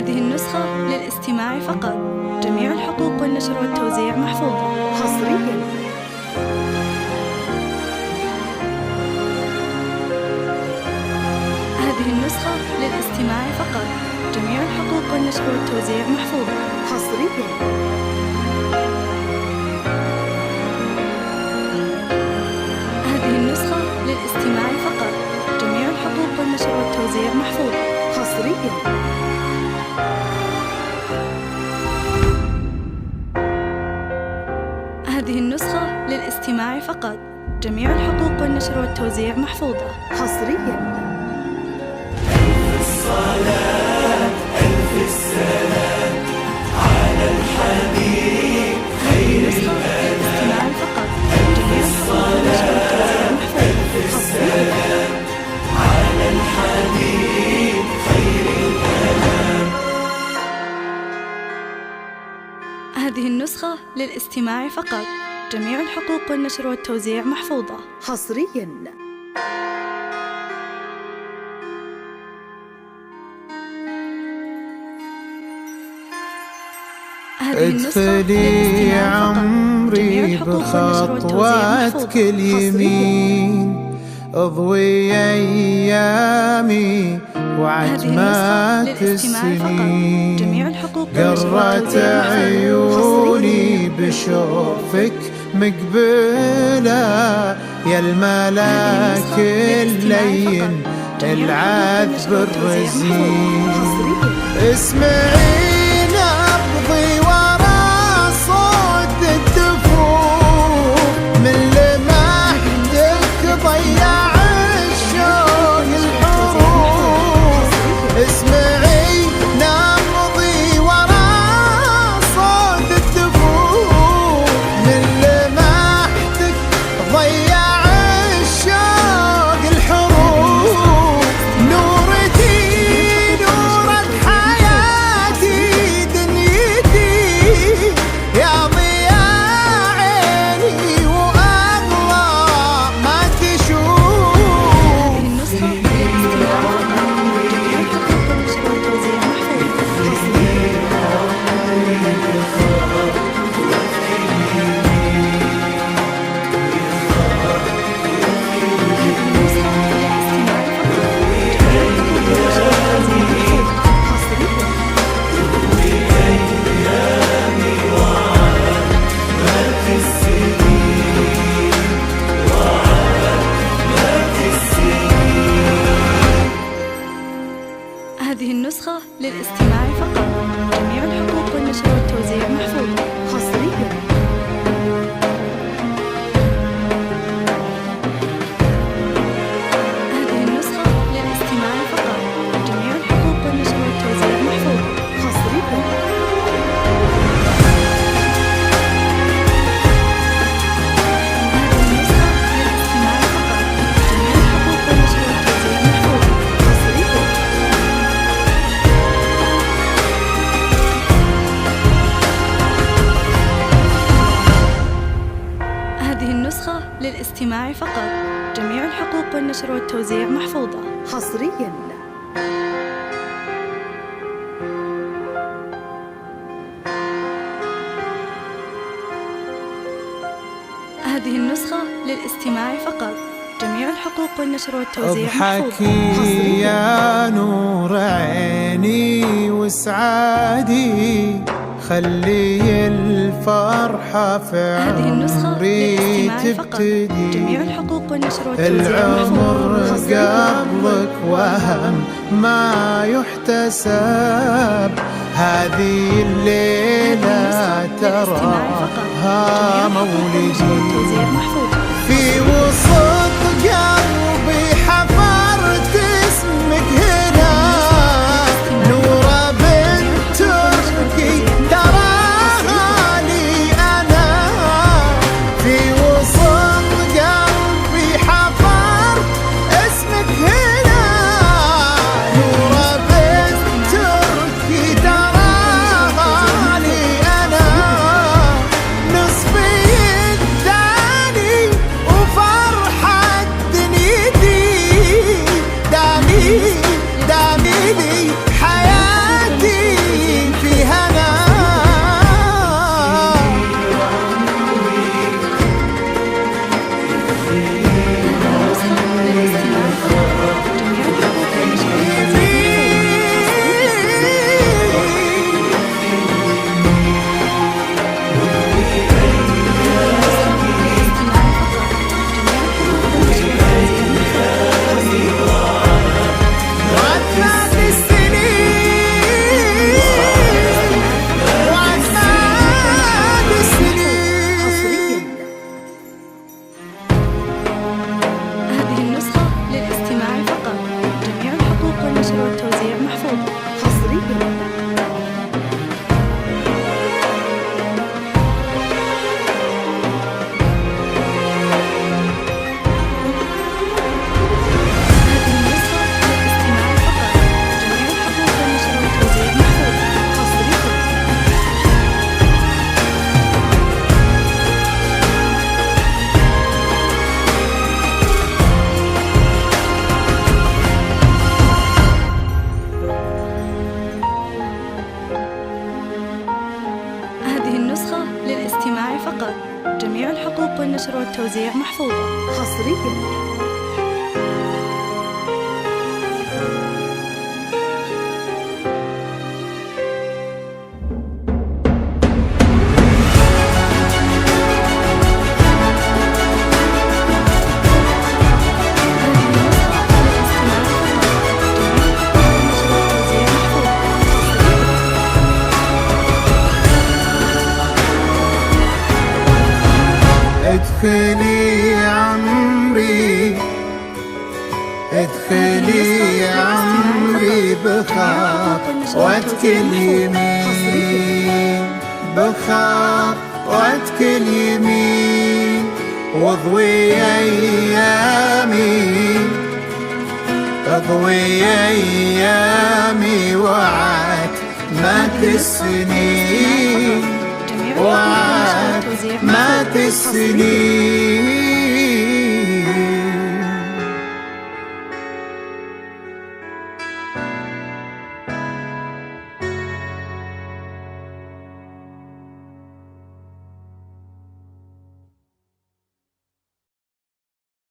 هذه النسخة للاستماع فقط. جميع الحقوق والنشر والتوزيع محفوظة حصرياً. هذه النسخة للاستماع فقط. جميع الحقوق والنشر والتوزيع محفوظة حصرياً. هذه النسخة للاستماع فقط. جميع الحقوق والنشر والتوزيع محفوظة حصرياً. هذه النسخة للاستماع فقط. جميع الحقوق والنشر والتوزيع محفوظة حصرياً. ألف الصلاة ألف السلام على الحبيب خير للاستماع فقط. ألف الصلاة ألف السلام على الحبيب خير الأنام. هذه النسخة للاستماع فقط. جميع الحقوق والنشر والتوزيع محفوظة حصرياً. هذه النسخة ادخلي للاستماع فقط. جميع عمري الحقوق والنشر والتوزيع بخطواتك محفوظة اليمين، اضوي ايامي هذه النسخة وعتمات للاستماع فقط. السنين، جميع الحقوق والنشر قرت والتوزيع محفوظة عيوني بشوفك مقبلة، يا الملاك اللين العذب الرزين. اسمعي نبضي ورا صوت الدفوف، من لمحتك ضيع الشوق الحروف. اسمعي نبضي ورا صوت الدفوف، من لمحتك ضيع الشوق الحروف. نورتي نورة حياتي دنيتي، يا ضياء عيني وأغلى ما تشوف. هذه النسخة للاستماع فقط. جميع الحقوق والنشر والتوزيع محفوظة هذه النسخة للاستماع فقط. جميع الحقوق والنشر والتوزيع محفوظة حصرياً. هذه النسخة للاستماع فقط. جميع الحقوق والنشر والتوزيع محفوظة حصرياً. هذه النسخة للاستماع فقط. جميع الحقوق والنشر والتوزيع محفوظة حصرياً. هذه النسخة للاستماع فقط. جميع الحقوق والنشر والتوزيع محفوظة حصرياً. هذه النسخة للاستماع فقط. جميع الحقوق والنشر والتوزيع اضحكي محفوظة يا نور عيني وسعادي، خلي الفرحة في هذه النسخة عمري للاستماع فقط. تبتدي. جميع الحقوق والنشر والتوزيع العمر محفوظة قبلك وهم ما يحتسب، هذه الليلة تراها مولدي. في وسط قلبي حفرت اسمك هنا، نورة بنت تركي تراها لي أنا. في وسط قلبي حفرت اسمك هنا، نورة بنت تركي تراها لي أنا. نصفي الثاني وفرح جميع الحقوق والنشر والتوزيع محفوظة حصريا. ادخلي عمري ادخلي عمري بخطوتك اليمين بخطوتك اليمين واضوي ايامي اضوي ايامي وعتمة السنين وعتمة السنين